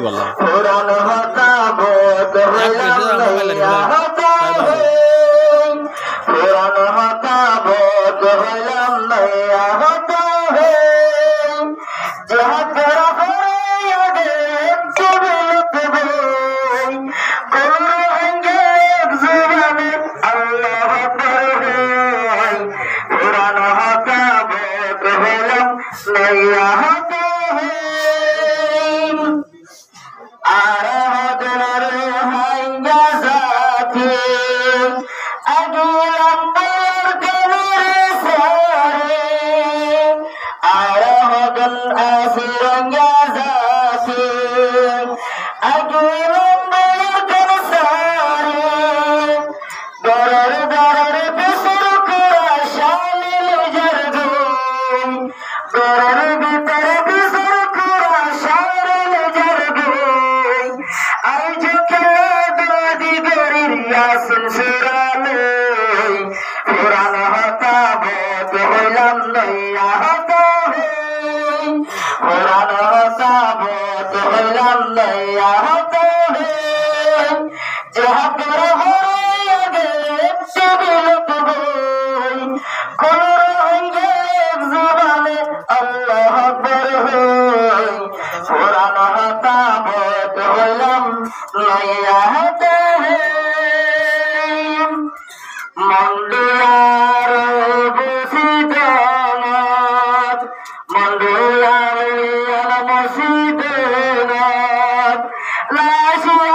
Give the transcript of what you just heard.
বলা পুরান হতা বোধ হইলাম লইয়া হতা পুরান হতা বোধ হইলাম লইয়া হতা যাহা করা হইয়া গেল জীবিত হই কোন অঙ্গে জীবনে আল্লাহ আকবার হই পুরান হতা বোধ হইলাম লইয়া হতা পুরান হতা বোধ হইলাম লইয়া হতা পুরান হতা বোধ হইলাম লইয়া হতা যাহা করা হইয়া গেল জীবিত হই কোন অঙ্গে জীবনে আল্লাহ আকবার হই পুরান হতা বোধ হইলাম লইয়া হতা মন্ডুয়ার বসিদানাত মন্ডুয়ার মসজিদানাত লাশি